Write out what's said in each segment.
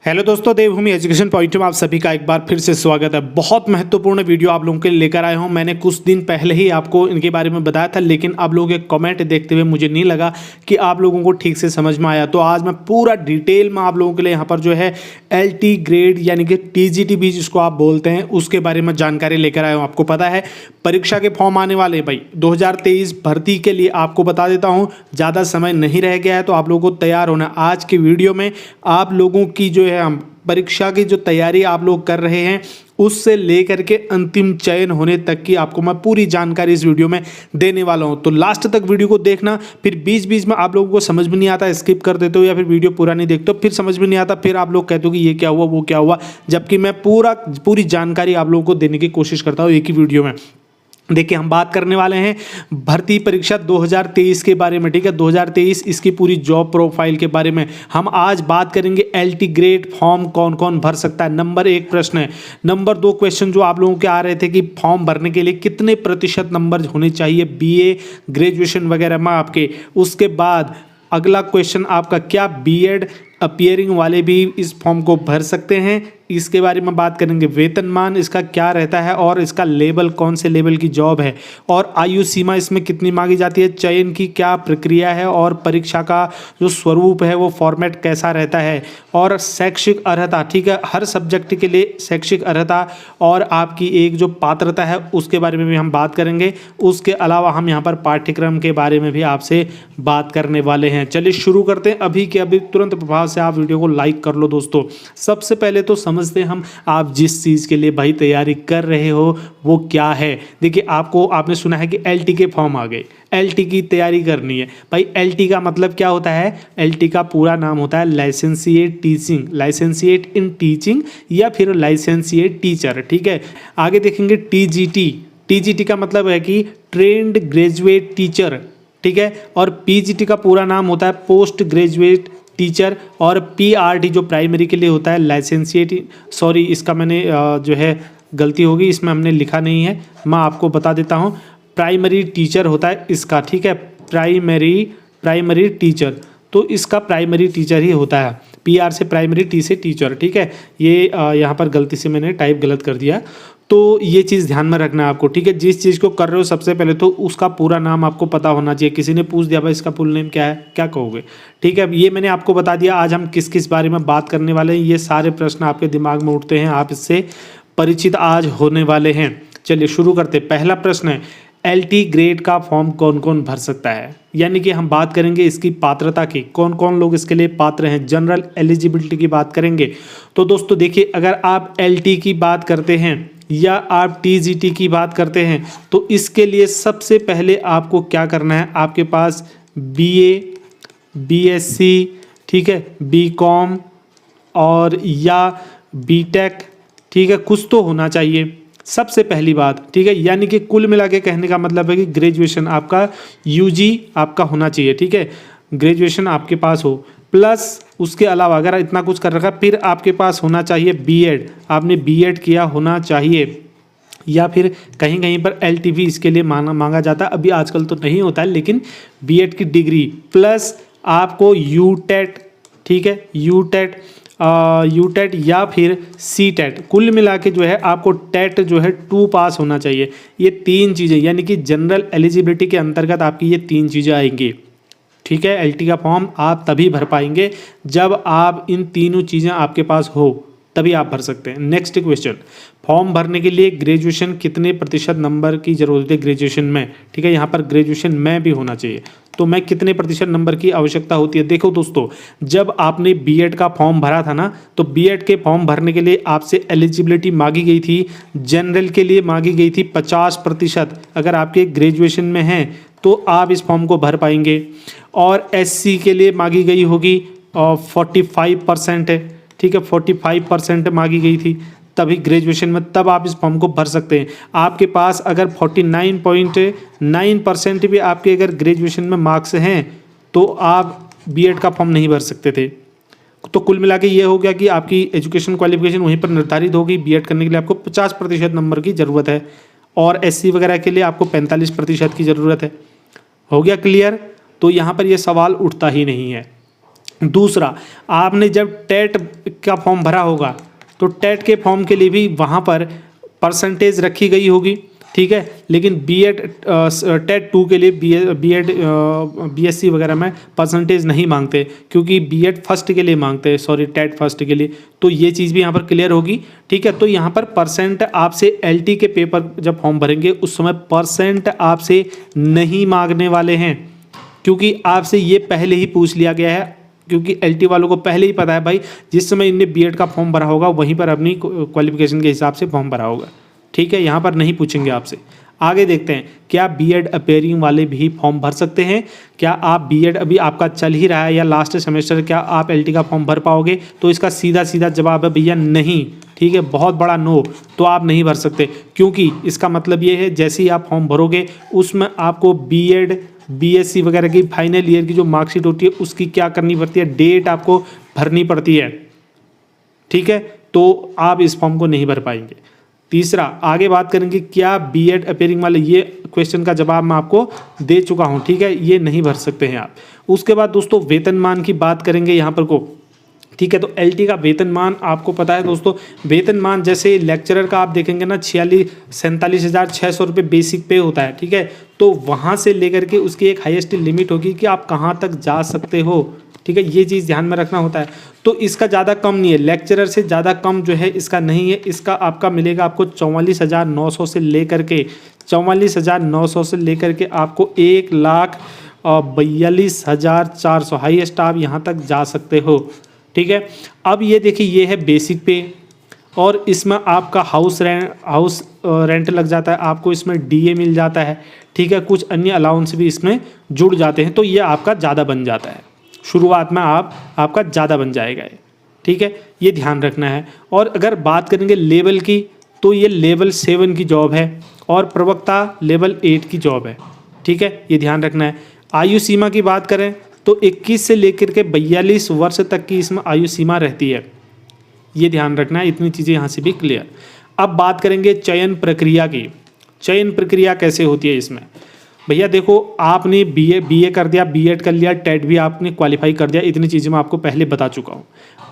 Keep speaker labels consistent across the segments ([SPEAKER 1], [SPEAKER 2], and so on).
[SPEAKER 1] Hello दोस्तों, देवभूमि education point में आप सभी का एक बार फिर से स्वागत है। बहुत महत्वपूर्ण वीडियो आप लोगों के लिए लेकर आया हूं। मैंने कुछ दिन पहले ही आपको इनके बारे में बताया था, लेकिन आप लोगों के कमेंट देखते हुए मुझे नहीं लगा कि आप लोगों को ठीक से समझ में आया। तो आज मैं पूरा डिटेल में आप लोगों के लिए यहाँ पर जो है LT ग्रेड यानी कि TGT भी जिसको आप बोलते हैं उसके बारे में जानकारी लेकर आया हूँ। आपको पता है परीक्षा के फॉर्म आने वाले भाई 2023 भर्ती के लिए। आपको बता देता हूँ ज़्यादा समय नहीं रह गया है, तो आप लोगों को तैयार होना। आज की वीडियो में आप लोगों की जो है हम परीक्षा की जो तैयारी आप लोग कर रहे हैं उससे लेकर के अंतिम चयन होने तक की आपको मैं पूरी जानकारी इस वीडियो में देने वाला हूं। तो लास्ट तक वीडियो को देखना। फिर बीच बीच में आप लोगों को समझ में नहीं आता स्किप कर देते हो या फिर वीडियो पूरा नहीं देखते हो, फिर समझ में नहीं आता, फिर आप लोग कहते हो कि ये क्या हुआ वो क्या हुआ, जबकि मैं पूरी जानकारी आप लोगों को देने की कोशिश करता हूँ एक ही वीडियो में। देखिए, हम बात करने वाले हैं भर्ती परीक्षा 2023 के बारे में। ठीक है, 2023 इसकी पूरी जॉब प्रोफाइल के बारे में हम आज बात करेंगे। LT ग्रेड फॉर्म कौन कौन भर सकता है, नंबर 1 प्रश्न है। नंबर 2 क्वेश्चन जो आप लोगों के आ रहे थे कि फॉर्म भरने के लिए कितने प्रतिशत नंबर होने चाहिए BA ग्रेजुएशन वगैरह में आपके। उसके बाद अगला क्वेश्चन आपका, क्या BEd अपीयरिंग वाले भी इस फॉर्म को भर सकते हैं, इसके बारे में बात करेंगे। वेतनमान इसका क्या रहता है और इसका लेवल कौन से लेवल की जॉब है, और आयु सीमा इसमें कितनी मांगी जाती है, चयन की क्या प्रक्रिया है, और परीक्षा का जो स्वरूप है वो फॉर्मेट कैसा रहता है, और शैक्षिक अर्हता। ठीक है, हर सब्जेक्ट के लिए शैक्षिक अर्हता और आपकी एक जो पात्रता है उसके बारे में भी हम बात करेंगे। उसके अलावा हम यहाँ पर पाठ्यक्रम के बारे में भी आपसे बात करने वाले हैं। चलिए शुरू करते हैं। अभी के अभी तुरंत प्रभाव से आप वीडियो को लाइक कर लो दोस्तों। सबसे पहले तो समझते हैं हम आप जिस चीज़ के लिए भाई तैयारी कर रहे हो वो क्या है। देखिए, आपने सुना है कि LT के फॉर्म आ गए, LT की तैयारी करनी है। भाई LT का मतलब क्या होता है? LT का पूरा नाम होता है लाइसेंसिएट टीचिंग, लाइसेंसिएट इन टीचिंग या फिर लाइसेंसिएट टीचर। ठीक है, आगे देखेंगे TGT का मतलब है कि ट्रेंड ग्रेजुएट टीचर। ठीक है, और PGT का पूरा नाम होता है पोस्ट ग्रेजुएट टीचर, और PRT जो प्राइमरी के लिए होता है लाइसेंसिएट। सॉरी, इसका मैंने जो है गलती होगी, इसमें हमने लिखा नहीं है, मैं आपको बता देता हूँ। प्राइमरी टीचर होता है इसका। ठीक है, प्राइमरी टीचर, तो इसका प्राइमरी टीचर ही होता है। PR से प्राइमरी, T से टीचर। ठीक है, ये यहाँ पर गलती से मैंने टाइप गलत कर दिया, तो ये चीज़ ध्यान में रखना है आपको। ठीक है, जिस चीज़ को कर रहे हो सबसे पहले तो उसका पूरा नाम आपको पता होना चाहिए। किसी ने पूछ दिया भाई इसका फुल नेम क्या है, क्या कहोगे? ठीक है, ये मैंने आपको बता दिया। आज हम किस किस बारे में बात करने वाले हैं, ये सारे प्रश्न आपके दिमाग में उठते हैं, आप इससे परिचित आज होने वाले हैं। चलिए शुरू करते। पहला प्रश्न है, LT ग्रेड का फॉर्म कौन कौन भर सकता है, यानी कि हम बात करेंगे इसकी पात्रता की, कौन कौन लोग इसके लिए पात्र हैं। जनरल एलिजिबिलिटी की बात करेंगे। तो दोस्तों देखिए, अगर आप LT की बात करते हैं या आप TGT की बात करते हैं तो इसके लिए सबसे पहले आपको क्या करना है, आपके पास BA, BSc, ठीक है, BCom और या BTech, ठीक है, कुछ तो होना चाहिए सबसे पहली बात। ठीक है, यानी कि कुल मिला के कहने का मतलब है कि ग्रेजुएशन आपका UG आपका होना चाहिए। ठीक है, ग्रेजुएशन आपके पास हो, प्लस उसके अलावा अगर इतना कुछ कर रखा, फिर आपके पास होना चाहिए BEd, आपने BEd किया होना चाहिए, या फिर कहीं कहीं पर LT भी इसके लिए मांगा जाता है। अभी आजकल तो नहीं होता है, लेकिन BEd की डिग्री प्लस आपको UTET, ठीक है, UTET या फिर CTET, कुल मिला के जो है आपको TET जो है 2 पास होना चाहिए। ये 3 चीज़ें, यानी कि जनरल एलिजिबिलिटी के अंतर्गत आपकी ये 3 चीज़ें आएंगी। ठीक है, LT का फॉर्म आप तभी भर पाएंगे जब आप इन तीनों चीज़ें आपके पास हो, तभी आप भर सकते हैं। नेक्स्ट क्वेश्चन, फॉर्म भरने के लिए ग्रेजुएशन कितने प्रतिशत नंबर की जरूरत है ग्रेजुएशन में? ठीक है, यहाँ पर ग्रेजुएशन में भी होना चाहिए, तो मैं कितने प्रतिशत नंबर की आवश्यकता होती है? देखो दोस्तों, जब आपने BEd का फॉर्म भरा था ना, तो BEd के फॉर्म भरने के लिए आपसे एलिजिबिलिटी मांगी गई थी। जनरल के लिए मांगी गई थी 50%। अगर आपके ग्रेजुएशन में हैं तो आप इस फॉर्म को भर पाएंगे, और SC के लिए मांगी गई होगी 45% है। ठीक है, 45% मांगी गई थी तभी ग्रेजुएशन में, तब आप इस फॉर्म को भर सकते हैं। आपके पास अगर 49.9% भी आपके अगर ग्रेजुएशन में मार्क्स हैं तो आप BEd का फॉर्म नहीं भर सकते थे। तो कुल मिला के ये हो गया कि आपकी एजुकेशन क्वालिफिकेशन वहीं पर निर्धारित होगी। BEd करने के लिए आपको 50% नंबर की ज़रूरत है, और SC वगैरह के लिए आपको 45% की ज़रूरत है। हो गया क्लियर? तो यहाँ पर ये सवाल उठता ही नहीं है। दूसरा, आपने जब टेट का फॉर्म भरा होगा तो टेट के फॉर्म के लिए भी वहाँ पर परसेंटेज रखी गई होगी, ठीक है। लेकिन बीएड टेट 2 के लिए बीएड बीएससी वगैरह में परसेंटेज नहीं मांगते, क्योंकि बीएड फर्स्ट के लिए मांगते हैं, सॉरी टेट फर्स्ट के लिए। तो ये चीज़ भी यहाँ पर क्लियर होगी, ठीक है। तो यहाँ पर परसेंट आपसे एलटी के पेपर जब फॉर्म भरेंगे उस समय परसेंट आपसे नहीं मांगने वाले हैं, क्योंकि आपसे ये पहले ही पूछ लिया गया है, क्योंकि एलटी वालों को पहले ही पता है भाई जिस समय इनने बीएड का फॉर्म भरा होगा वहीं पर अपनी क्वालिफिकेशन के हिसाब से फॉर्म भरा होगा, ठीक है। यहाँ पर नहीं पूछेंगे आपसे। आगे देखते हैं, क्या बीएड अपेयरिंग वाले भी फॉर्म भर सकते हैं? क्या आप बीएड अभी आपका चल ही रहा है या लास्ट सेमेस्टर, क्या आप एलटी का फॉर्म भर पाओगे? तो इसका सीधा सीधा जवाब है भैया नहीं, ठीक है, बहुत बड़ा नो। तो आप नहीं भर सकते, क्योंकि इसका मतलब ये है जैसे ही आप फॉर्म भरोगे उसमें आपको बीएड बीएससी वगैरह की फाइनल ईयर की जो मार्कशीट होती है उसकी क्या करनी पड़ती है, डेट आपको भरनी पड़ती है, ठीक है। तो आप इस फॉर्म को नहीं भर पाएंगे। तीसरा, आगे बात करेंगे, क्या बीएड अपेयरिंग वाले, ये क्वेश्चन का जवाब मैं आपको दे चुका हूं, ठीक है, ये नहीं भर सकते हैं आप। उसके बाद दोस्तों वेतनमान की बात करेंगे यहाँ पर को, ठीक है। तो एलटी का वेतनमान आपको पता है दोस्तों, वेतनमान जैसे लेक्चरर का आप देखेंगे ना 47,600 रुपये बेसिक पे होता है, ठीक है। तो वहाँ से लेकर के उसकी एक हाईएस्ट लिमिट होगी कि आप कहाँ तक जा सकते हो, ठीक है, ये चीज़ ध्यान में रखना होता है। तो इसका ज़्यादा कम नहीं है, लेक्चरर से ज़्यादा कम जो है इसका नहीं है। इसका आपका मिलेगा आपको 44,900 से लेकर के 44,900 से लेकर के आपको 1,42,400 हाईएस्ट आप यहाँ तक जा सकते हो, ठीक है। अब ये देखिए, ये है बेसिक पे, और इसमें आपका हाउस रेंट लग जाता है, आपको इसमें डीए मिल जाता है, ठीक है, कुछ अन्य अलाउंस भी इसमें जुड़ जाते हैं। तो ये आपका ज़्यादा बन जाता है, शुरुआत में आपका ज़्यादा बन जाएगा ये, ठीक है, ये ध्यान रखना है। और अगर बात करेंगे लेवल की, तो ये लेवल 7 की जॉब है और प्रवक्ता लेवल 8 की जॉब है, ठीक है, ये ध्यान रखना है। आयु सीमा की बात करें तो 21 से लेकर के 42 वर्ष तक की इसमें आयु सीमा रहती है, ये ध्यान रखना है। इतनी चीज़ें यहाँ से भी क्लियर। अब बात करेंगे चयन प्रक्रिया की। चयन प्रक्रिया कैसे होती है इसमें? भैया देखो, आपने बीए कर दिया, बीएड कर लिया, टेट भी आपने क्वालिफाई कर दिया, इतनी चीज़ें मैं आपको पहले बता चुका हूँ।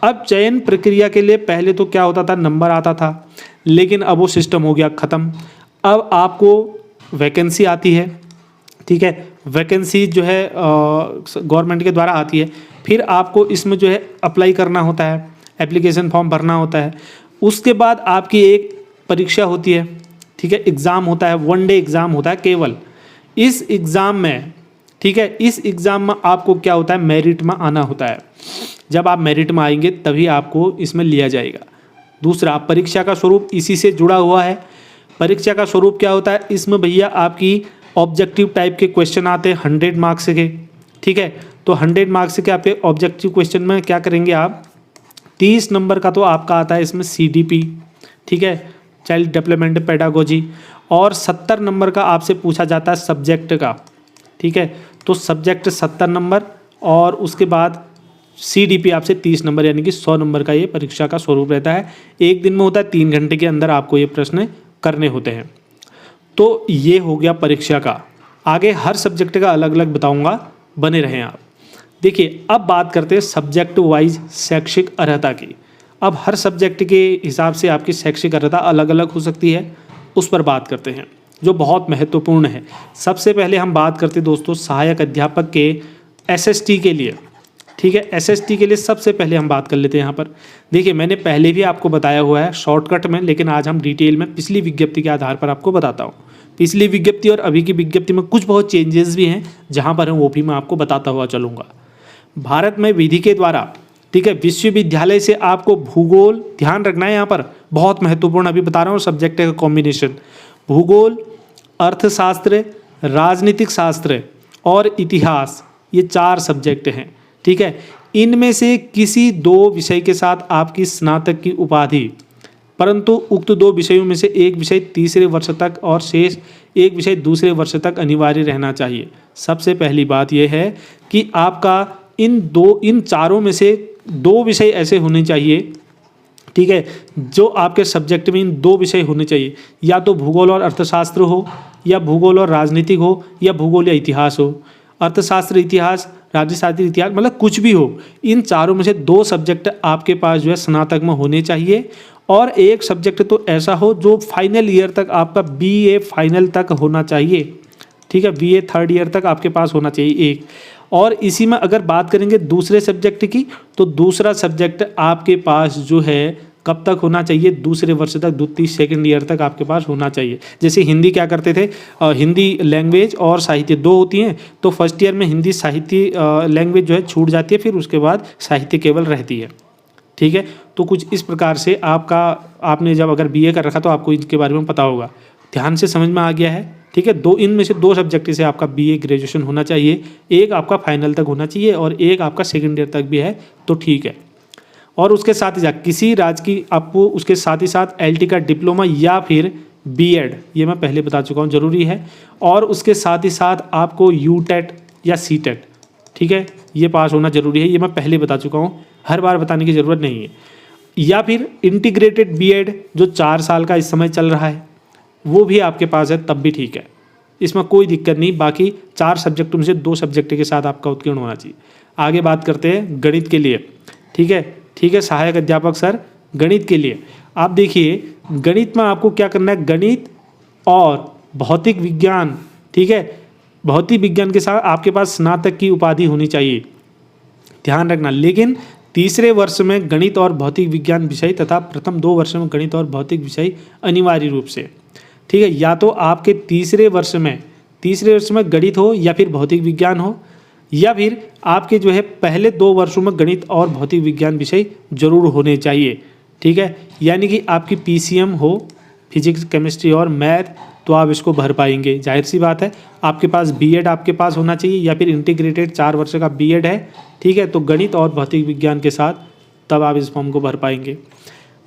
[SPEAKER 1] अब चयन प्रक्रिया के लिए पहले तो क्या होता था, नंबर आता था, लेकिन अब वो सिस्टम हो गया ख़त्म। अब आपको वैकेंसी आती है, ठीक है, वैकेंसी जो है गवर्नमेंट के द्वारा आती है, फिर आपको इसमें जो है अप्लाई करना होता है, एप्लीकेशन फॉर्म भरना होता है। उसके बाद आपकी एक परीक्षा होती है, ठीक है, एग्ज़ाम होता है, 1 डे एग्ज़ाम होता है केवल। इस एग्ज़ाम में, ठीक है, इस एग्ज़ाम में आपको क्या होता है, मेरिट में आना होता है। जब आप मेरिट में आएंगे तभी आपको इसमें लिया जाएगा। दूसरा, परीक्षा का स्वरूप इसी से जुड़ा हुआ है। परीक्षा का स्वरूप क्या होता है, इसमें भैया आपकी ऑब्जेक्टिव टाइप के क्वेश्चन आते हैं 100 मार्क्स के, ठीक है। तो 100 मार्क्स के आपके ऑब्जेक्टिव क्वेश्चन में क्या करेंगे आप, 30 नंबर का तो आपका आता है इसमें सीडीपी, ठीक है, चाइल्ड डेवलपमेंट पेडागोजी, और 70 नंबर का आपसे पूछा जाता है सब्जेक्ट का, ठीक है। तो सब्जेक्ट 70 नंबर, और उसके बाद सीडीपी आपसे 30 नंबर, यानी कि 100 नंबर का ये परीक्षा का स्वरूप रहता है। एक दिन में होता है, 3 घंटे के अंदर आपको ये प्रश्न करने होते हैं। तो ये हो गया परीक्षा का। आगे हर सब्जेक्ट का अलग अलग बताऊंगा, बने रहें आप। देखिए, अब बात करते हैं सब्जेक्ट वाइज शैक्षिक अर्हता की। अब हर सब्जेक्ट के हिसाब से आपकी शैक्षिक अर्हता अलग अलग हो सकती है, उस पर बात करते हैं, जो बहुत महत्वपूर्ण है। सबसे पहले हम बात करते हैं दोस्तों सहायक अध्यापक के एसएसटी के लिए, ठीक है। एसएसटी के लिए सबसे पहले हम बात कर लेते हैं यहाँ पर। देखिए, मैंने पहले भी आपको बताया हुआ है शॉर्टकट में, लेकिन आज हम डिटेल में पिछली विज्ञप्ति के आधार पर आपको बताता हूँ। पिछली विज्ञप्ति और अभी की विज्ञप्ति में कुछ बहुत चेंजेस भी हैं, जहाँ पर वो भी मैं आपको बताता हुआ चलूँगा। भारत में विधि के द्वारा, ठीक है, विश्वविद्यालय से आपको भूगोल, ध्यान रखना है यहाँ पर, बहुत महत्वपूर्ण अभी बता रहा हूँ सब्जेक्ट का कॉम्बिनेशन, भूगोल, अर्थशास्त्र, राजनीतिक शास्त्र और इतिहास, ये 4 सब्जेक्ट हैं, ठीक है। इनमें से किसी 2 विषय के साथ आपकी स्नातक की उपाधि, परंतु उक्त 2 विषयों में से एक विषय तीसरे वर्ष तक और शेष एक विषय दूसरे वर्ष तक अनिवार्य रहना चाहिए। सबसे पहली बात यह है कि आपका इन चारों में से 2 विषय ऐसे होने चाहिए, ठीक है, जो आपके सब्जेक्ट में इन 2 विषय होने चाहिए, या तो भूगोल और अर्थशास्त्र हो, या भूगोल और राजनीतिक हो, या भूगोल या इतिहास हो। अर्थशास्त्र, इतिहास, राज्यशास्त्री, इतिहास, मतलब कुछ भी हो, इन चारों में से 2 सब्जेक्ट आपके पास जो है स्नातक में होने चाहिए और एक सब्जेक्ट तो ऐसा हो जो फाइनल ईयर तक आपका BA फाइनल तक होना चाहिए, ठीक है, BA थर्ड ईयर तक आपके पास होना चाहिए एक। और इसी में अगर बात करेंगे दूसरे सब्जेक्ट की, तो दूसरा सब्जेक्ट आपके पास जो है कब तक होना चाहिए, दूसरे वर्ष तक, द्वितीय सेकंड ईयर तक आपके पास होना चाहिए। जैसे हिंदी क्या करते थे, हिंदी लैंग्वेज और साहित्य 2 होती हैं, तो फर्स्ट ईयर में हिंदी साहित्य लैंग्वेज जो है छूट जाती है, फिर उसके बाद साहित्य केवल रहती है, ठीक है। तो कुछ इस प्रकार से आपने जब अगर BA कर रखा तो आपको इसके बारे में पता होगा, ध्यान से समझ में आ गया है, ठीक है। इनमें से 2 सब्जेक्ट से आपका BA ग्रेजुएशन होना चाहिए, एक आपका फाइनल तक होना चाहिए और एक आपका सेकेंड ईयर तक भी है तो ठीक है। और उसके साथ ही साथ किसी राज्य की आपको उसके साथ ही साथ LT का डिप्लोमा या फिर B.Ed, ये मैं पहले बता चुका हूँ, ज़रूरी है। और उसके साथ ही साथ आपको UTET या CTET, ठीक है, ये पास होना ज़रूरी है, ये मैं पहले बता चुका हूँ, हर बार बताने की ज़रूरत नहीं है। या फिर इंटीग्रेटेड B.Ed जो 4 साल का इस समय चल रहा है, वो भी आपके पास है तब भी ठीक है, इसमें कोई दिक्कत नहीं। बाकी 4 सब्जेक्टों में से 2 सब्जेक्ट के साथ आपका उत्तीर्ण होना चाहिए। आगे बात करते हैं गणित के लिए, ठीक है, सहायक अध्यापक सर गणित के लिए आप देखिए, गणित में आपको क्या करना है, गणित और भौतिक विज्ञान, ठीक है, भौतिक विज्ञान के साथ आपके पास स्नातक की उपाधि होनी चाहिए, ध्यान रखना। लेकिन तीसरे वर्ष में गणित और भौतिक विज्ञान विषय तथा प्रथम 2 वर्ष में गणित और भौतिक विषय अनिवार्य रूप से, ठीक है, या तो आपके तीसरे वर्ष में गणित हो या फिर भौतिक विज्ञान हो, या फिर आपके जो है पहले 2 वर्षों में गणित और भौतिक विज्ञान विषय जरूर होने चाहिए, ठीक है। यानी कि आपकी PCM हो, फिजिक्स केमिस्ट्री और मैथ, तो आप इसको भर पाएंगे, जाहिर सी बात है। आपके पास B.Ed आपके पास होना चाहिए या फिर इंटीग्रेटेड 4 वर्ष का B.Ed है, ठीक है, तो गणित और भौतिक विज्ञान के साथ तब आप इस फॉर्म को भर पाएंगे।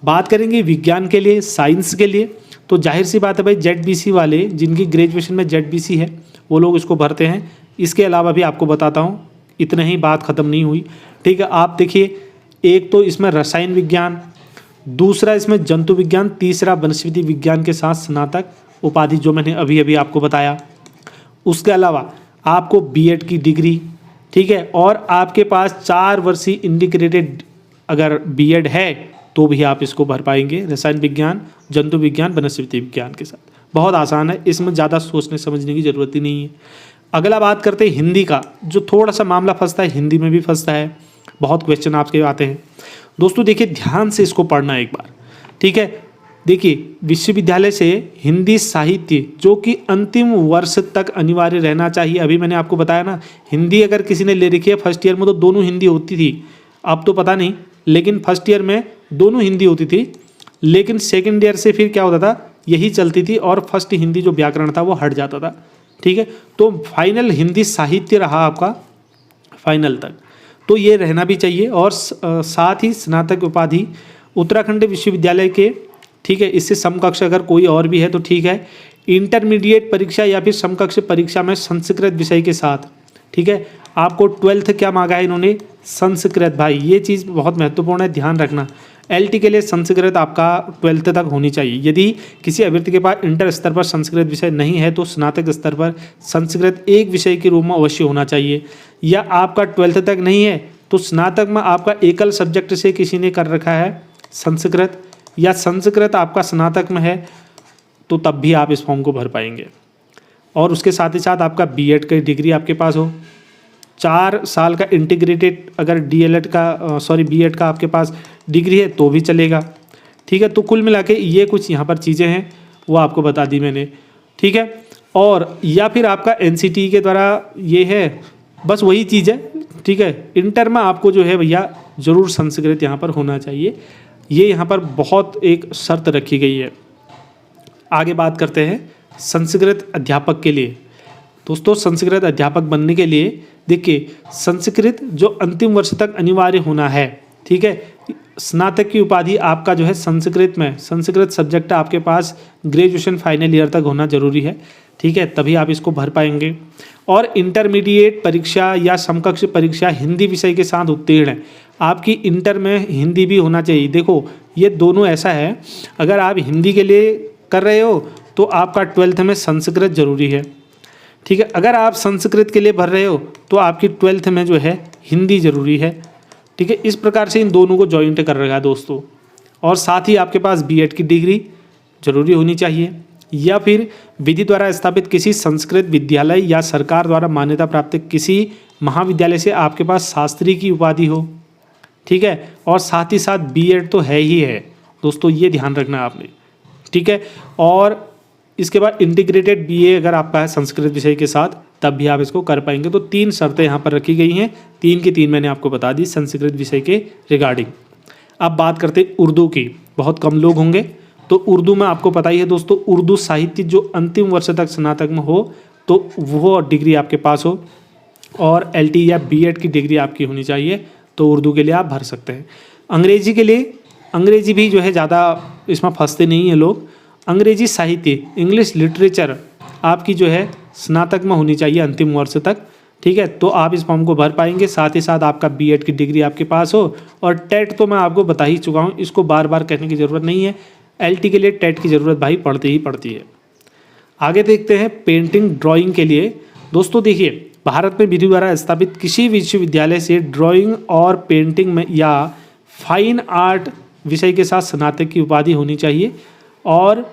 [SPEAKER 1] बात करेंगे विज्ञान के लिए, साइंस के लिए, तो जाहिर सी बात है भाई, ZBC वाले जिनकी ग्रेजुएशन में ZBC है वो लोग इसको भरते हैं। इसके अलावा भी आपको बताता हूँ, इतना ही बात ख़त्म नहीं हुई, ठीक है। आप देखिए, एक तो इसमें रसायन विज्ञान, दूसरा इसमें जंतु विज्ञान, तीसरा वनस्पति विज्ञान के साथ स्नातक उपाधि जो मैंने अभी अभी आपको बताया। उसके अलावा आपको B.Ed की डिग्री, ठीक है, और आपके पास 4 वर्षीय इंटीग्रेटेड अगर B.Ed है तो भी आप इसको भर पाएंगे, रसायन विज्ञान, जंतु विज्ञान, वनस्पति विज्ञान के साथ। बहुत आसान है, इसमें ज़्यादा सोचने समझने की ज़रूरत ही नहीं है। अगला बात करते हैं हिंदी का, जो थोड़ा सा मामला फंसता है, हिंदी में भी फंसता है, बहुत क्वेश्चन आपके आते हैं। दोस्तों देखिए, ध्यान से इसको पढ़ना एक बार, ठीक है। देखिए, विश्वविद्यालय से हिंदी साहित्य जो कि अंतिम वर्ष तक अनिवार्य रहना चाहिए। अभी मैंने आपको बताया ना, हिंदी अगर किसी ने ले रखी है फर्स्ट ईयर में तो दोनों हिंदी होती थी, अब तो पता नहीं, लेकिन फर्स्ट ईयर में दोनों हिंदी होती थी, लेकिन सेकेंड ईयर से फिर क्या होता था, यही चलती थी और फर्स्ट हिंदी जो व्याकरण था वो हट जाता था, ठीक है। तो फाइनल हिंदी साहित्य रहा आपका फाइनल तक, तो ये रहना भी चाहिए। और साथ ही स्नातक उपाधि उत्तराखंड विश्वविद्यालय के, ठीक है, इससे समकक्ष अगर कोई और भी है तो ठीक है। इंटरमीडिएट परीक्षा या फिर समकक्ष परीक्षा में संस्कृत विषय के साथ, ठीक है, आपको 12th क्या मांगा है इन्होंने, संस्कृत। भाई ये चीज़ बहुत महत्वपूर्ण है, ध्यान रखना। LT के लिए संस्कृत आपका 12th तक होनी चाहिए। यदि किसी अभ्यर्थी के पास इंटर स्तर पर संस्कृत विषय नहीं है तो स्नातक स्तर पर संस्कृत एक विषय के रूप में अवश्य होना चाहिए। या आपका 12th तक नहीं है तो स्नातक में आपका एकल सब्जेक्ट से किसी ने कर रखा है संस्कृत, या संस्कृत आपका स्नातक में है, तो तब भी आप इस फॉर्म को भर पाएंगे। और उसके साथ ही साथ आपका B.Ed की डिग्री आपके पास हो, 4 साल का इंटीग्रेटेड अगर B.Ed का आपके पास डिग्री है तो भी चलेगा, ठीक है। तो कुल मिला के ये कुछ यहाँ पर चीज़ें हैं वो आपको बता दी मैंने, ठीक है। और या फिर आपका NCT के द्वारा ये है, बस वही चीज़ है, ठीक है। इंटर में आपको जो है भैया ज़रूर संस्कृत यहाँ पर होना चाहिए, ये यहाँ पर बहुत एक शर्त रखी गई है। आगे बात करते हैं संस्कृत अध्यापक के लिए। दोस्तों संस्कृत अध्यापक बनने के लिए देखिए, संस्कृत जो अंतिम वर्ष तक अनिवार्य होना है, ठीक है। स्नातक की उपाधि आपका जो है संस्कृत में, संस्कृत सब्जेक्ट आपके पास ग्रेजुएशन फाइनल ईयर तक होना जरूरी है, ठीक है, तभी आप इसको भर पाएंगे। और इंटरमीडिएट परीक्षा या समकक्ष परीक्षा हिंदी विषय के साथ उत्तीर्ण है, आपकी इंटर में हिंदी भी होना चाहिए। देखो ये दोनों ऐसा है, अगर आप हिंदी के लिए कर रहे हो तो आपका 12th में संस्कृत जरूरी है, ठीक है। अगर आप संस्कृत के लिए भर रहे हो तो आपकी 12th में जो है हिंदी ज़रूरी है। ठीक है, इस प्रकार से इन दोनों को जॉइंट कर रखा है दोस्तों। और साथ ही आपके पास बीएड की डिग्री जरूरी होनी चाहिए, या फिर विधि द्वारा स्थापित किसी संस्कृत विद्यालय या सरकार द्वारा मान्यता प्राप्त किसी महाविद्यालय से आपके पास शास्त्री की उपाधि हो। ठीक है, और साथ ही साथ बीएड तो है ही है दोस्तों, ये ध्यान रखना आपने। ठीक है, और इसके बाद इंटीग्रेटेड बीए अगर आपका है संस्कृत विषय के साथ, तब भी आप इसको कर पाएंगे। तो 3 शर्तें यहाँ पर रखी गई हैं, 3 की 3 मैंने आपको बता दी संस्कृत विषय के रिगार्डिंग। अब बात करते हैं उर्दू की। बहुत कम लोग होंगे, तो उर्दू में आपको पता ही है दोस्तों, उर्दू साहित्य जो अंतिम वर्ष तक स्नातक में हो तो वो डिग्री आपके पास हो, और एलटी या बीएड की डिग्री आपकी होनी चाहिए, तो उर्दू के लिए आप भर सकते हैं। अंग्रेजी के लिए, अंग्रेजी भी जो है ज़्यादा इसमें फंसते नहीं हैं लोग। अंग्रेजी साहित्य, इंग्लिश लिटरेचर आपकी जो है स्नातक में होनी चाहिए अंतिम वर्ष तक। ठीक है, तो आप इस फॉर्म को भर पाएंगे। साथ ही साथ आपका बीएड की डिग्री आपके पास हो, और टेट तो मैं आपको बता ही चुका हूँ, इसको बार बार कहने की ज़रूरत नहीं है। एलटी के लिए टेट की ज़रूरत भाई पड़ती ही पड़ती है। आगे देखते हैं पेंटिंग ड्राइंग के लिए। दोस्तों देखिए, भारत में विधि द्वारा स्थापित किसी विश्वविद्यालय से ड्राइंग और पेंटिंग में या फाइन आर्ट विषय के साथ स्नातक की उपाधि होनी चाहिए, और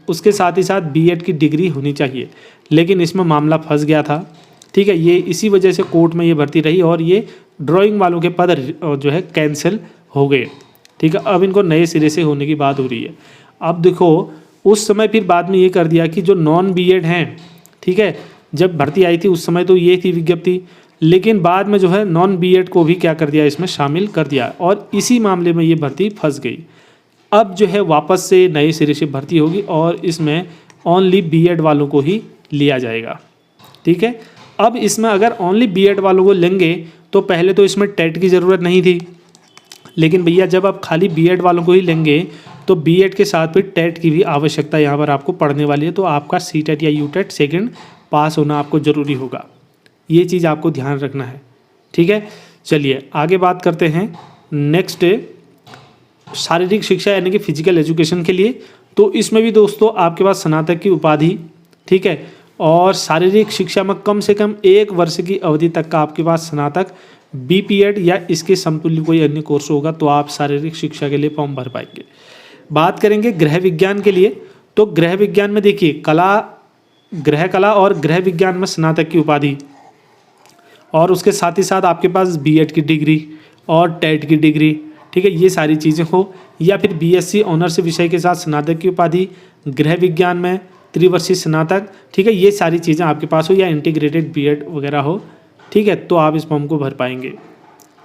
[SPEAKER 1] उसके साथ ही साथ बीएड की डिग्री होनी चाहिए। लेकिन इसमें मामला फंस गया था। ठीक है, ये इसी वजह से कोर्ट में ये भर्ती रही, और ये ड्राइंग वालों के पद जो है कैंसिल हो गए। ठीक है, अब इनको नए सिरे से होने की बात हो रही है। अब देखो, उस समय फिर बाद में ये कर दिया कि जो नॉन बीएड हैं, ठीक है, जब भर्ती आई थी उस समय तो ये थी विज्ञप्ति, लेकिन बाद में जो है नॉन बीएड को भी क्या कर दिया, इसमें शामिल कर दिया, और इसी मामले में ये भर्ती फंस गई। अब जो है वापस से नए सिरे से भर्ती होगी, और इसमें ओनली बीएड वालों को ही लिया जाएगा। ठीक है, अब इसमें अगर ओनली बीएड वालों को लेंगे तो पहले तो इसमें टेट की ज़रूरत नहीं थी, लेकिन भैया जब आप खाली बीएड वालों को ही लेंगे तो बीएड के साथ फिर टेट की भी आवश्यकता यहाँ पर आपको पढ़ने वाली है। तो आपका सीटेट या यूटेट सेकंड पास होना आपको ज़रूरी होगा, ये चीज़ आपको ध्यान रखना है। ठीक है, चलिए आगे बात करते हैं। नेक्स्ट शारीरिक शिक्षा यानी कि फिजिकल एजुकेशन के लिए, तो इसमें भी दोस्तों आपके पास स्नातक की उपाधि, ठीक है, और शारीरिक शिक्षा में कम से कम 1 वर्ष की अवधि तक का आपके पास स्नातक बीपीएड या इसके समतुल्य कोई अन्य कोर्स होगा, तो आप शारीरिक शिक्षा के लिए फॉर्म भर पाएंगे। बात करेंगे गृह विज्ञान के लिए, तो गृह विज्ञान में देखिए गृह कला और गृह विज्ञान में स्नातक की उपाधि, और उसके साथ ही साथ आपके पास बीएड की डिग्री और टेट की डिग्री, ठीक है, ये सारी चीज़ें हो, या फिर बीएससी ऑनर्स विषय के साथ स्नातक की उपाधि, गृह विज्ञान में त्रिवर्षीय स्नातक, ठीक है, ये सारी चीज़ें आपके पास हो, या इंटीग्रेटेड बीएड वगैरह हो, ठीक है, तो आप इस फॉर्म को भर पाएंगे।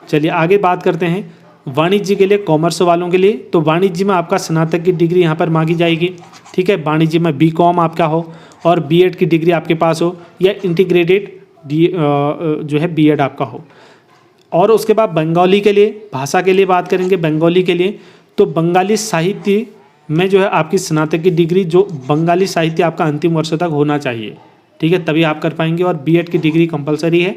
[SPEAKER 1] चलिए आगे बात करते हैं वाणिज्य के लिए, कॉमर्स वालों के लिए। तो वाणिज्य में आपका स्नातक की डिग्री यहाँ पर मांगी जाएगी। ठीक है, वाणिज्य में बीकॉम आपका हो और बीएड की डिग्री आपके पास हो, या इंटीग्रेटेड जो है बीएड आपका हो। और उसके बाद बंगाली के लिए, भाषा के लिए बात करेंगे बंगाली के लिए, तो बंगाली साहित्य में जो है आपकी स्नातक की डिग्री, जो बंगाली साहित्य आपका अंतिम वर्ष तक होना चाहिए, ठीक है, तभी आप कर पाएंगे, और बीएड की डिग्री कंपलसरी है।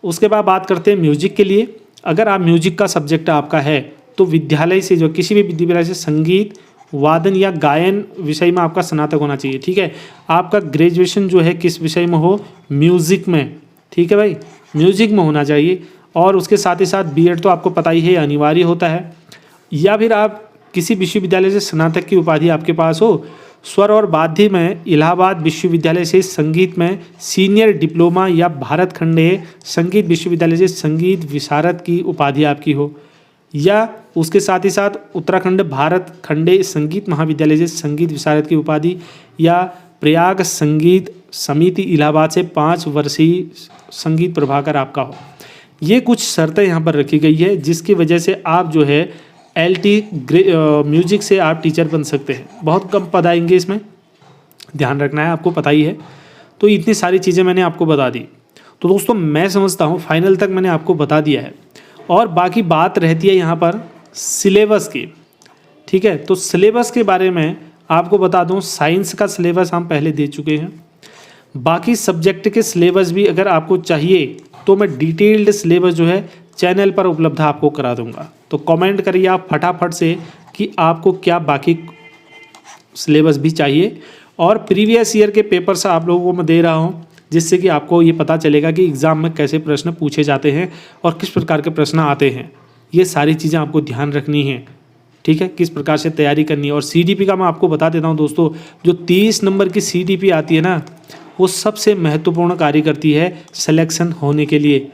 [SPEAKER 1] उसके बाद बात करते हैं म्यूजिक के लिए। अगर आप म्यूजिक का सब्जेक्ट आपका है तो विद्यालय से, जो किसी भी विद्यालय से संगीत वादन या गायन विषय में आपका स्नातक होना चाहिए। ठीक है, आपका ग्रेजुएशन जो है किस विषय में हो, म्यूज़िक में, ठीक है भाई, म्यूज़िक में होना चाहिए। और उसके साथ ही साथ बीएड तो आपको पता ही है अनिवार्य होता है, या फिर आप किसी विश्वविद्यालय से स्नातक की उपाधि आपके पास हो। स्वर और वाद्य में इलाहाबाद विश्वविद्यालय से संगीत में सीनियर डिप्लोमा, या भारत खंडे संगीत विश्वविद्यालय से संगीत विशारद की उपाधि आपकी हो, या उसके साथ ही साथ उत्तराखंड भारत खंडे संगीत महाविद्यालय से संगीत विशारद की उपाधि, या प्रयाग संगीत समिति इलाहाबाद से 5 वर्षीय संगीत प्रभाकर आपका हो। ये कुछ शर्तें यहाँ पर रखी गई है, जिसकी वजह से आप जो है एलटी म्यूजिक से आप टीचर बन सकते हैं। बहुत कम पद आएंगे इसमें, ध्यान रखना है, आपको पता ही है। तो इतनी सारी चीज़ें मैंने आपको बता दी। तो दोस्तों मैं समझता हूँ फाइनल तक मैंने आपको बता दिया है, और बाकी बात रहती है यहाँ पर सिलेबस की। ठीक है, तो सिलेबस के बारे में आपको बता दूँ, साइंस का सिलेबस हम पहले दे चुके हैं। बाकी सब्जेक्ट के सिलेबस भी अगर आपको चाहिए तो मैं डिटेल्ड सिलेबस जो है चैनल पर उपलब्ध आपको करा दूंगा। तो कमेंट करिए आप फटाफट से कि आपको क्या बाकी सिलेबस भी चाहिए। और प्रीवियस ईयर के पेपर्स आप लोगों को मैं दे रहा हूँ, जिससे कि आपको ये पता चलेगा कि एग्ज़ाम में कैसे प्रश्न पूछे जाते हैं और किस प्रकार के प्रश्न आते हैं। ये सारी चीज़ें आपको ध्यान रखनी है, ठीक है, किस प्रकार से तैयारी करनी है। और CDP का मैं आपको बता देता हूँ दोस्तों, जो 30 नंबर की CDP आती है ना, वो सबसे महत्वपूर्ण कार्य करती है सिलेक्शन होने के लिए,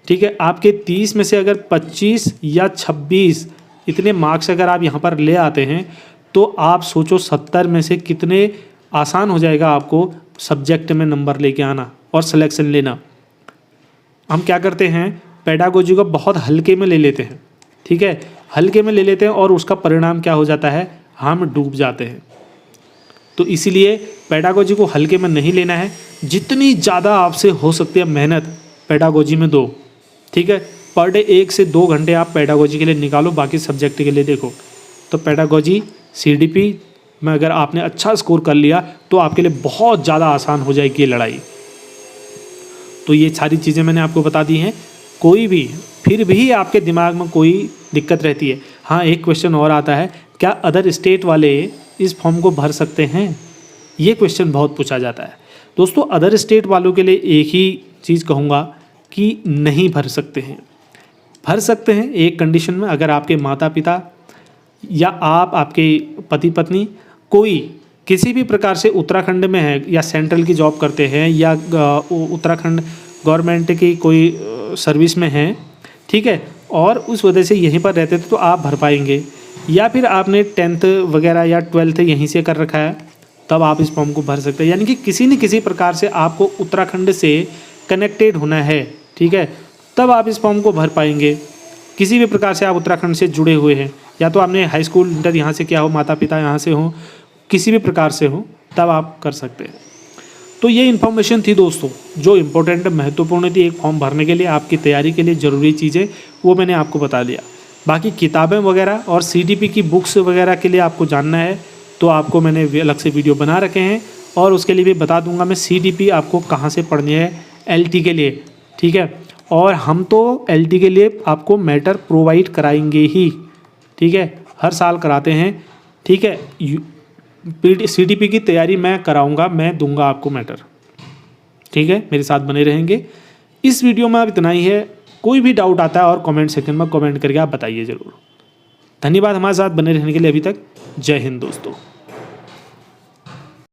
[SPEAKER 1] ठीक है। आपके 30 में से अगर 25 या 26 इतने मार्क्स अगर आप यहाँ पर ले आते हैं तो आप सोचो 70 में से कितने आसान हो जाएगा आपको सब्जेक्ट में नंबर लेके आना और सिलेक्शन लेना। हम क्या करते हैं, पेडागोजी को बहुत हल्के में ले लेते हैं, ठीक है, हल्के में ले लेते हैं और उसका परिणाम क्या हो जाता है, हम डूब जाते हैं। तो इसीलिए पेडागोजी को हल्के में नहीं लेना है। जितनी ज़्यादा आपसे हो सकती है मेहनत पेडागोजी में दो, ठीक है। पर डे 1 से 2 घंटे आप पेडागोजी के लिए निकालो, बाकी सब्जेक्ट के लिए देखो। तो पेडागोजी CDP में अगर आपने अच्छा स्कोर कर लिया तो आपके लिए बहुत ज़्यादा आसान हो जाएगी ये लड़ाई। तो ये सारी चीज़ें मैंने आपको बता दी हैं। कोई भी फिर भी आपके दिमाग में कोई दिक्कत रहती है, हाँ, एक क्वेश्चन और आता है, क्या अदर स्टेट वाले इस फॉर्म को भर सकते हैं? ये क्वेश्चन बहुत पूछा जाता है दोस्तों। अदर स्टेट वालों के लिए एक ही चीज़ कहूँगा कि नहीं भर सकते हैं। भर सकते हैं एक कंडीशन में, अगर आपके माता पिता या आप, आपके पति पत्नी कोई किसी भी प्रकार से उत्तराखंड में है या सेंट्रल की जॉब करते हैं या उत्तराखंड गवर्नमेंट की कोई सर्विस में हैं, ठीक है, और उस वजह से यहीं पर रहते थे तो आप भर पाएंगे। या फिर आपने 10th वगैरह या 12th यहीं से कर रखा है, तब आप इस फॉर्म को भर सकते हैं। यानी कि किसी न किसी प्रकार से आपको उत्तराखंड से कनेक्टेड होना है, ठीक है, तब आप इस फॉर्म को भर पाएंगे। किसी भी प्रकार से आप उत्तराखंड से जुड़े हुए हैं, या तो आपने हाई स्कूल इंटर यहाँ से किया हो, माता पिता यहाँ से हो, किसी भी प्रकार से हो, तब आप कर सकते हैं। तो ये इन्फॉर्मेशन थी दोस्तों जो इम्पोर्टेंट महत्वपूर्ण थी एक फॉर्म भरने के लिए, आपकी तैयारी के लिए ज़रूरी चीज़ें वो मैंने आपको बता दिया। बाकी किताबें वगैरह और CDP की बुक्स वगैरह के लिए आपको जानना है तो आपको मैंने अलग से वीडियो बना रखे हैं, और उसके लिए भी बता दूंगा मैं CDP आपको कहाँ से पढ़नी है LT के लिए, ठीक है। और हम तो LT के लिए आपको मैटर प्रोवाइड कराएंगे ही, ठीक है, हर साल कराते हैं, ठीक है। CDP की तैयारी मैं कराऊंगा, मैं दूंगा आपको मैटर, ठीक है, मेरे साथ बने रहेंगे। इस वीडियो में अब इतना ही है। कोई भी डाउट आता है और कमेंट सेक्शन में कमेंट करके आप बताइए ज़रूर। धन्यवाद हमारे साथ बने रहने के लिए अभी तक। जय हिंद दोस्तों।